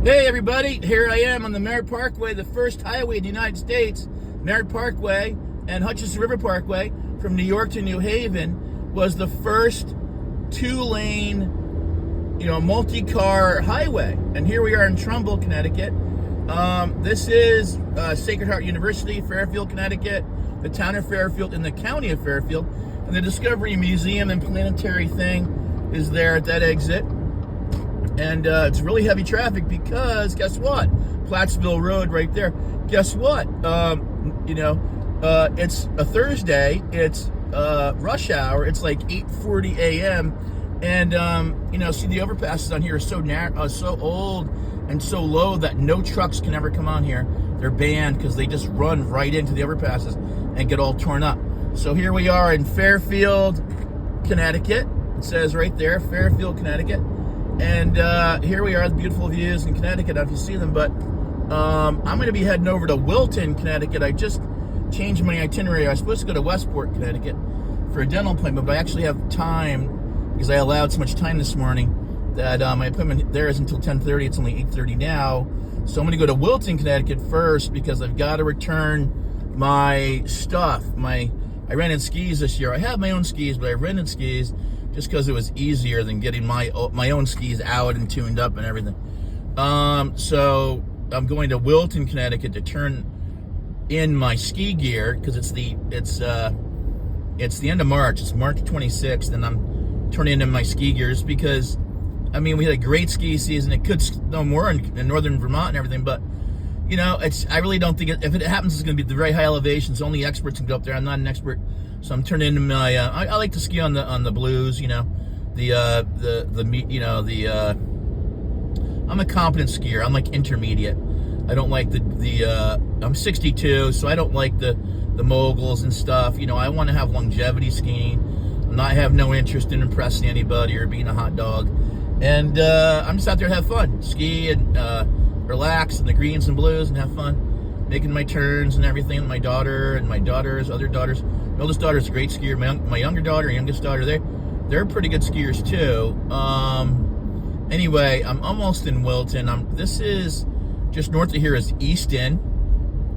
Hey everybody, here I am on the Merritt Parkway, the first highway in the United States. Merritt Parkway and Hutchinson River Parkway from New York to New Haven was the first two-lane, multi-car highway. And here we are in Trumbull, Connecticut. This is Sacred Heart University, Fairfield, Connecticut, the town of Fairfield in the county of Fairfield. And the Discovery Museum and Planetary thing is there at that exit. And it's really heavy traffic because, guess what? Plattsville Road right there. Guess what? It's a Thursday. It's rush hour. It's like 8:40 a.m. And, see, the overpasses on here are so narrow, so old and so low that no trucks can ever come on here. They're banned because they just run right into the overpasses and get all torn up. So here we are in Fairfield, Connecticut. It says right there, Fairfield, Connecticut. And here we are, the beautiful views in Connecticut. I don't know if you see them, but I'm going to be heading over to Wilton, Connecticut. I just changed my itinerary. I was supposed to go to Westport, Connecticut for a dental appointment, but I actually have time because I allowed so much time this morning that my appointment there is until 10:30. It's only 8:30 now. So I'm going to go to Wilton, Connecticut first because I've got to return my stuff. I rented skis this year. I have my own skis, but I rented skis just because it was easier than getting my own skis out and tuned up and everything. So I'm going to Wilton, Connecticut to turn in my ski gear because it's the end of March. It's March 26th, and I'm turning in my ski gears because, we had a great ski season. It could snow more in northern Vermont and everything, but I really don't think if it happens, it's going to be the very high elevations. Only experts can go up there. I'm not an expert. So I'm turning into my. I like to ski on the blues, I'm a competent skier. I'm like intermediate. I don't like I'm 62, so I don't like the moguls and stuff. I want to have longevity skiing. I have no interest in impressing anybody or being a hot dog. And I'm just out there to have fun, ski and relax in the greens and blues and have fun, making my turns and everything. My daughter and my other daughters. My oldest daughter's a great skier. My younger daughter, youngest daughter, they're pretty good skiers too. Anyway, I'm almost in Wilton. This is just north of here is Easton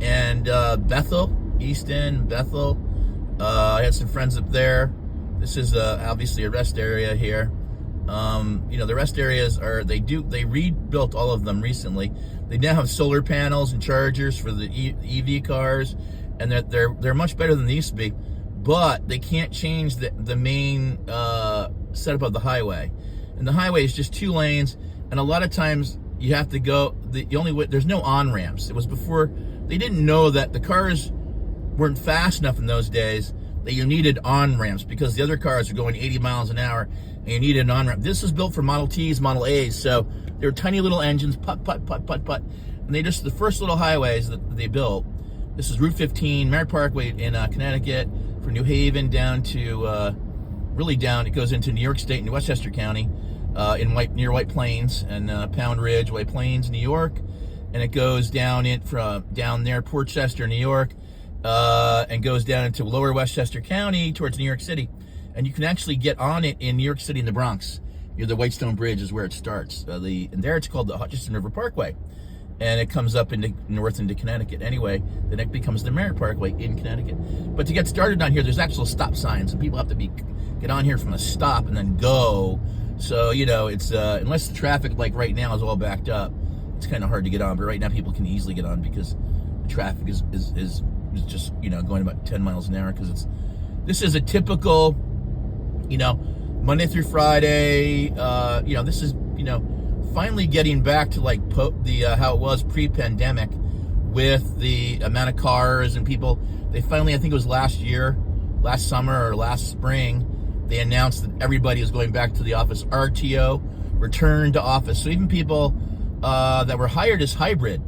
and Bethel. Easton, Bethel. I had some friends up there. This is obviously a rest area here. The rest areas they rebuilt all of them recently. They now have solar panels and chargers for the EV cars, and they're much better than they used to be. But they can't change the main setup of the highway, and the highway is just two lanes, and a lot of times you have to go the only way. There's no on ramps. It was before they didn't know that the cars weren't fast enough in those days that you needed on ramps because the other cars were going 80 miles an hour. And you needed an on-ramp. This was built for Model Ts, Model As, so they were tiny little engines, putt, putt, putt, putt, putt. And they just, the first little highways that they built, this is Route 15, Merritt Parkway in Connecticut, from New Haven down to, really down, it goes into New York State and Westchester County, near White Plains, and Pound Ridge, White Plains, New York. And it goes down down there, Portchester, New York, and goes down into lower Westchester County towards New York City. And you can actually get on it in New York City in the Bronx. The Whitestone Bridge is where it starts. And there it's called the Hutchinson River Parkway. And it comes up north into Connecticut. Anyway, then it becomes the Merritt Parkway in Connecticut. But to get started on here, there's actual stop signs. And people have to get on here from a stop and then go. So, it's unless the traffic, like right now, is all backed up, it's kind of hard to get on. But right now, people can easily get on because the traffic is just, going about 10 miles an hour. Because this is a typical... Monday through Friday, this is, finally getting back to like how it was pre-pandemic with the amount of cars and people. They finally, I think it was last summer or last spring, they announced that everybody is going back to the office. RTO, return to office. So even people that were hired as hybrid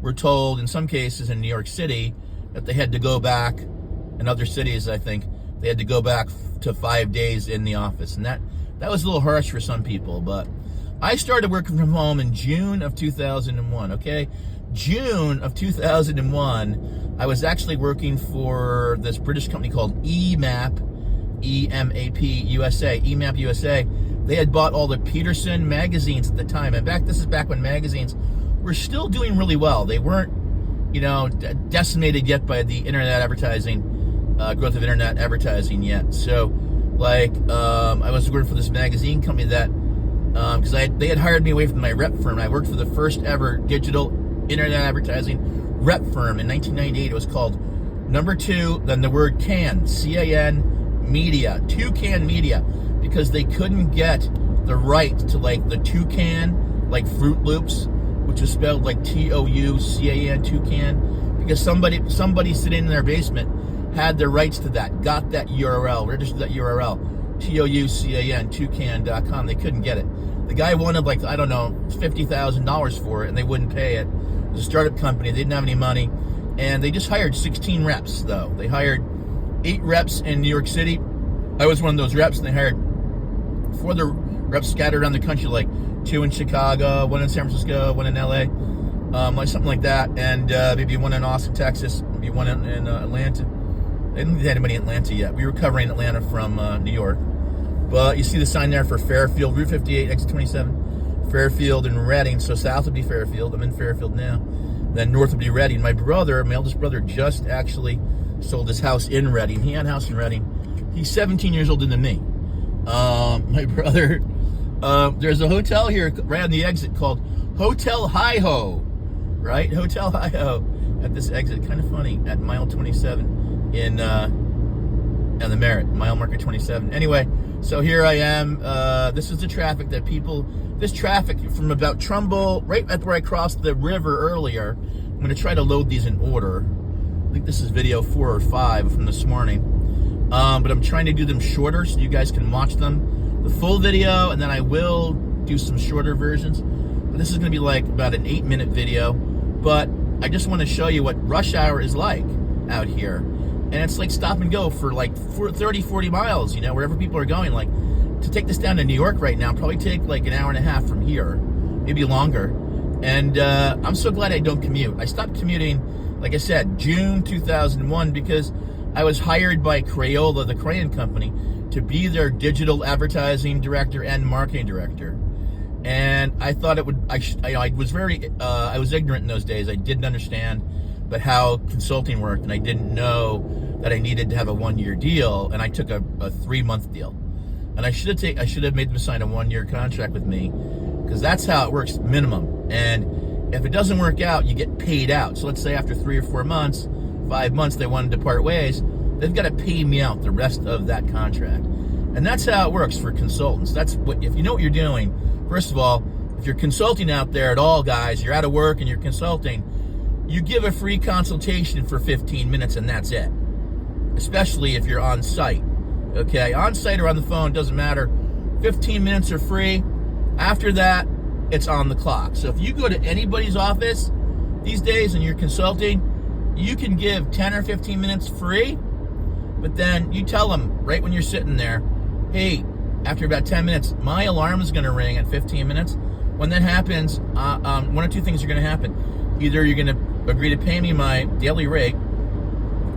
were told in some cases in New York City that they had to go back, in other cities, I think, they had to go back to 5 days in the office. And that was a little harsh for some people. But I started working from home in June of 2001, okay? June of 2001, I was actually working for this British company called EMAP USA. EMAP USA They had bought all the Peterson magazines at the time. And this is back when magazines were still doing really well. They weren't, decimated yet by the internet advertising, growth of internet advertising yet. So, I was working for this magazine company that, because they had hired me away from my rep firm. I worked for the first ever digital internet advertising rep firm in 1998. It was called Number 2, then the word can, C-A-N, Media, Toucan Media, because they couldn't get the right to the Toucan, like Fruit Loops, which was spelled like Toucan, Toucan, because somebody sitting in their basement had the rights to that, got that URL, registered that URL, Toucan, toucan.com. They couldn't get it. The guy wanted $50,000 for it, and they wouldn't pay it. It was a startup company. They didn't have any money, and they just hired 16 reps, though. They hired 8 reps in New York City. I was one of those reps, and they hired 4 other reps scattered around the country, 2 in Chicago, 1 in San Francisco, 1 in LA, something like that, and maybe 1 in Austin, Texas, maybe 1 in Atlanta. They didn't have anybody in Atlanta yet. We were covering Atlanta from New York. But you see the sign there for Fairfield, Route 58, exit 27, Fairfield and Reading. So south would be Fairfield. I'm in Fairfield now. Then north would be Reading. My eldest brother, just actually sold his house in Reading. He had a house in Reading. He's 17 years older than me. My brother, there's a hotel here right on the exit called Hotel Hi-Ho, right? Hotel Hi-Ho at this exit. Kind of funny, at mile 27 in the Merritt, mile marker 27. Anyway, so here I am. This is the traffic this traffic from about Trumbull, right at where I crossed the river earlier. I'm going to try to load these in order. I think this is video 4 or 5 from this morning. But I'm trying to do them shorter so you guys can watch them, the full video, and then I will do some shorter versions. But this is going to be about an 8-minute video. But I just want to show you what rush hour is like out here. And it's stop and go for 30, 40 miles, wherever people are going. To take this down to New York right now, probably take an hour and a half from here, maybe longer. And I'm so glad I don't commute. I stopped commuting, like I said, June 2001, because I was hired by Crayola, the crayon company, to be their digital advertising director and marketing director. And I thought it would, I was ignorant in those days. I didn't understand how consulting worked, and I didn't know that I needed to have a 1-year deal, and I took a 3-month deal. And I should have made them sign a 1-year contract with me, because that's how it works, minimum. And if it doesn't work out, you get paid out. So let's say after 3 or 4 months, 5 months, they wanted to part ways, they've got to pay me out the rest of that contract. And that's how it works for consultants. If you know what you're doing, first of all, if you're consulting out there at all, guys, you're out of work and you're consulting, you give a free consultation for 15 minutes and that's it. Especially if you're on site. Okay, on site or on the phone, doesn't matter. 15 minutes are free. After that, it's on the clock. So if you go to anybody's office these days and you're consulting, you can give 10 or 15 minutes free, but then you tell them right when you're sitting there, hey, after about 10 minutes, my alarm is going to ring in 15 minutes. When that happens, 1 or 2 things are going to happen. Either you're going to agree to pay me my daily rate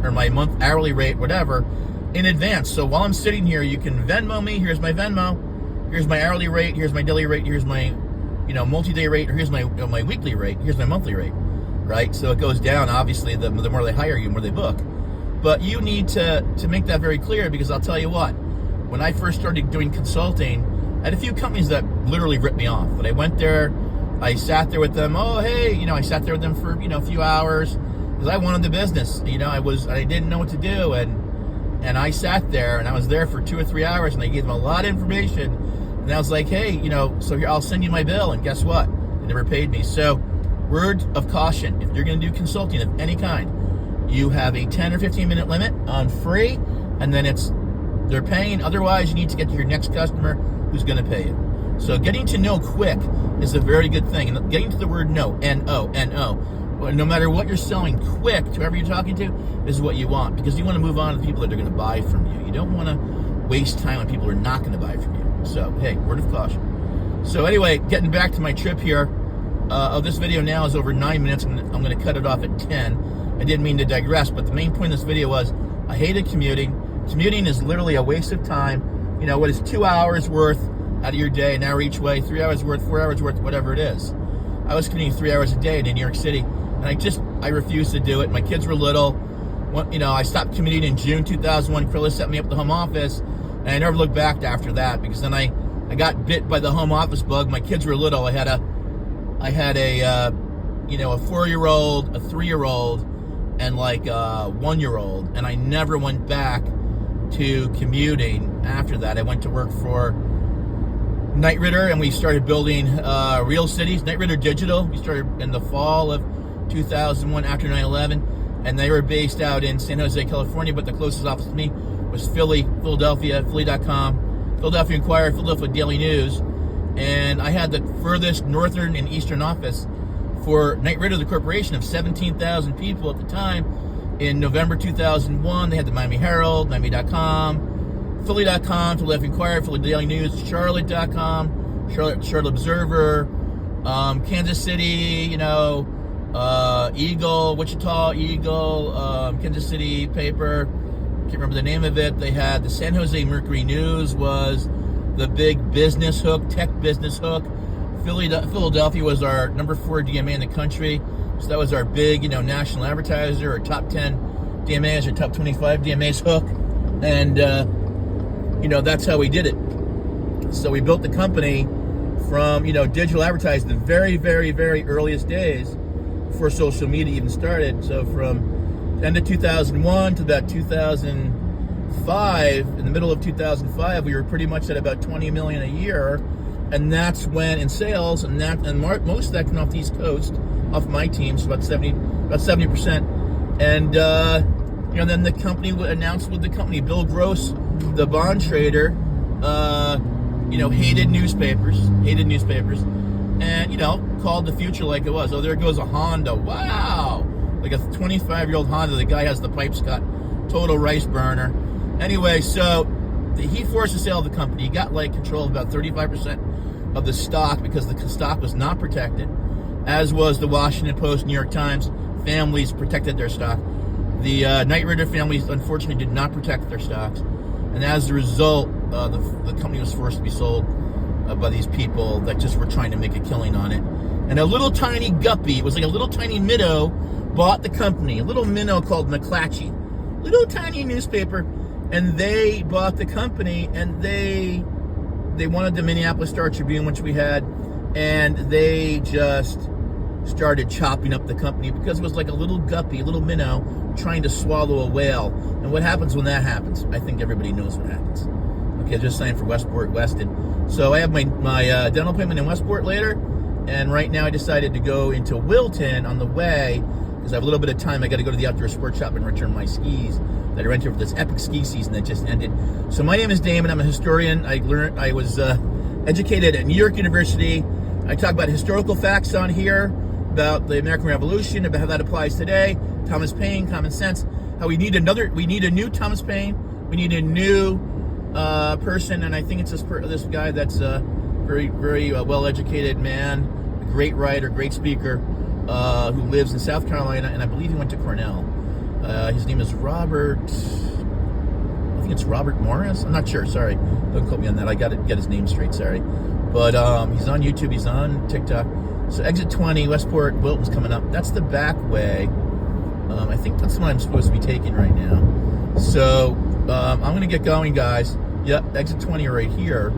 or my hourly rate, whatever, in advance. So while I'm sitting here, you can Venmo me. Here's my Venmo. Here's my hourly rate. Here's my daily rate. Here's my, multi-day rate. Or here's my weekly rate. Here's my monthly rate. Right? So it goes down. Obviously, the more they hire you, the more they book. But you need to make that very clear, because I'll tell you what, when I first started doing consulting, I had a few companies that literally ripped me off. But I went there, I sat there with them. Oh, hey, I sat there with them for a few hours because I wanted the business. I didn't know what to do, and I sat there and I was there for 2 or 3 hours, and I gave them a lot of information. And I was like, hey, so here, I'll send you my bill. And guess what? They never paid me. So, word of caution: if you're going to do consulting of any kind, you have a 10 or 15 minute limit on free, and then they're paying. Otherwise, you need to get to your next customer who's going to pay you. So getting to know quick is a very good thing. And getting to the word no, N-O, no matter what you're selling, quick to whoever you're talking to is what you want, because you want to move on to the people that are going to buy from you. You don't want to waste time on people who are not going to buy from you. So, hey, word of caution. So anyway, getting back to my trip here, this video now is over 9 minutes. I'm going to cut it off at 10. I didn't mean to digress, but the main point of this video was I hated commuting. Commuting is literally a waste of time. What is 2 hours worth out of your day, an hour each way, 3 hours worth, 4 hours worth, whatever it is. I was commuting 3 hours a day to New York City, and I refused to do it. My kids were little. I stopped commuting in June 2001. Krilla set me up at the home office, and I never looked back after that, because then I got bit by the home office bug. My kids were little. I had a 4-year-old, a 3-year-old, and like a 1-year-old, and I never went back to commuting after that. I went to work for Knight Ridder, and we started building real cities. Knight Ridder Digital. We started in the fall of 2001 after 9/11, and they were based out in San Jose, California, but the closest office to me was Philadelphia, Philly.com, Philadelphia Inquirer, Philadelphia Daily News, and I had the furthest northern and eastern office for Knight Ridder, the corporation, of 17,000 people at the time. In November 2001, they had the Miami Herald, Miami.com, Philly.com, Philadelphia Inquirer, Philly Daily News, Charlotte.com, Charlotte Observer, Kansas City, Eagle, Wichita Eagle, Kansas City paper. Can't remember the name of it. They had the San Jose Mercury News, was the big business hook, tech business hook. Philadelphia was our number 4 DMA in the country. So that was our big, national advertiser, or top 10 DMAs, or top 25 DMAs hook. And, that's how we did it. So we built the company from, digital advertising, the very, very, very earliest days before social media even started. So from the end of 2001 to about 2005, in the middle of 2005, we were pretty much at about 20 million a year. And that's when, in sales, and most of that came off the East Coast, off my team, so about 70%. And then the company announced with the company, Bill Gross, the bond trader, hated newspapers, and called the future like it was. Oh, there goes a Honda! Wow, like a 25-year-old Honda. The guy has the pipes cut, total rice burner. Anyway, so he forced the sale of the company. He got control of about 35% of the stock, because the stock was not protected, as was the Washington Post, New York Times. Families protected their stock. The Knight Ridder families, unfortunately, did not protect their stocks, and as a result, the company was forced to be sold by these people that just were trying to make a killing on it. And a little tiny guppy, it was like a little tiny minnow, bought the company. A little minnow called McClatchy, little tiny newspaper, and they bought the company, and they wanted the Minneapolis Star Tribune, which we had, and they just started chopping up the company, because it was like a little guppy, a little minnow trying to swallow a whale. And what happens when that happens? I think everybody knows what happens. Okay, just saying, for Westport, Weston. So I have my dental appointment in Westport later, and right now I decided to go into Wilton on the way, because I have a little bit of time. I got to go to the outdoor sports shop and return my skis that I rented for this epic ski season that just ended. So my name is Damon. I'm a historian. I was educated at New York University. I talk about historical facts on here, about the American Revolution, about how that applies today. Thomas Paine, common sense. How we need a new Thomas Paine. We need a new person, and I think it's this guy that's a very, very well-educated man, a great writer, great speaker, who lives in South Carolina, and I believe he went to Cornell. His name is Robert. I think it's Robert Morris. I'm not sure. Sorry, don't quote me on that. I got to get his name straight. Sorry, but he's on YouTube. He's on TikTok. So exit 20, Westport, Wilton's coming up. That's the back way. I think that's what I'm supposed to be taking right now. So I'm going to get going, guys. Yep, exit 20 right here.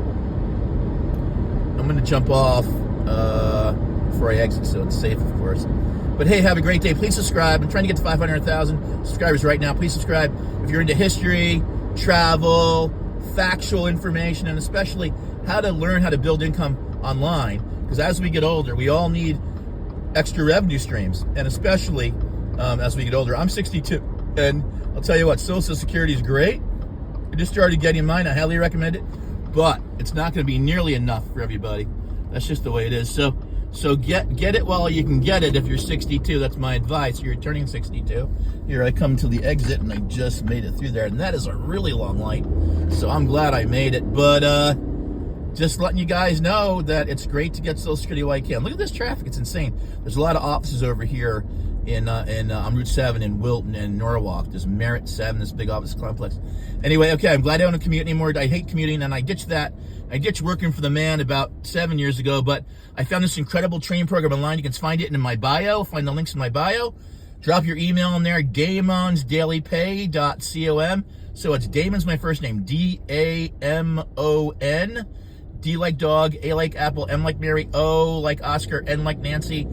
I'm going to jump off before I exit, so it's safe, of course. But hey, have a great day. Please subscribe. I'm trying to get to 500,000 subscribers right now. Please subscribe if you're into history, travel, factual information, and especially how to learn how to build income online. Because as we get older, we all need extra revenue streams, and especially as we get older. I'm 62, and I'll tell you what, Social Security is great. I just started getting mine. I highly recommend it, but it's not going to be nearly enough for everybody. That's just the way it is. So get it while you can get it. If you're 62, that's my advice. You're turning 62. Here I come to the exit, and I just made it through there, and that is a really long light. So I'm glad I made it, but just letting you guys know that it's great to get Social Security while you can. Look at this traffic; it's insane. There's a lot of offices over here on Route 7 in Wilton and Norwalk. There's Merritt 7, this big office complex. Anyway, okay, I'm glad I don't commute anymore. I hate commuting, and I ditched that I ditched working for the man about 7 years ago, but I found this incredible training program online. You can find it in my bio. Find the links in my bio. Drop your email in there, damonsdailypay.com. So it's Damon's my first name, D-A-M-O-N. D like dog, A like apple, M like Mary, O like Oscar, N like Nancy,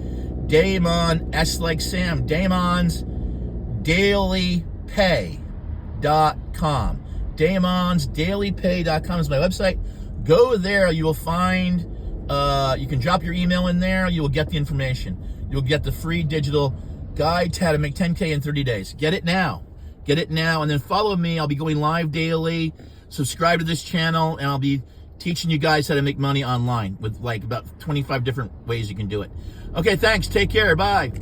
Damon, S like Sam, damonsdailypay.com. damonsdailypay.com is my website. Go there, you will find, you can drop your email in there, you will get the information. You'll get the free digital guide to how to make 10K in 30 days. Get it now. Get it now, and then follow me. I'll be going live daily. Subscribe to this channel, and I'll be teaching you guys how to make money online with like about 25 different ways you can do it. Okay, thanks. Take care. Bye.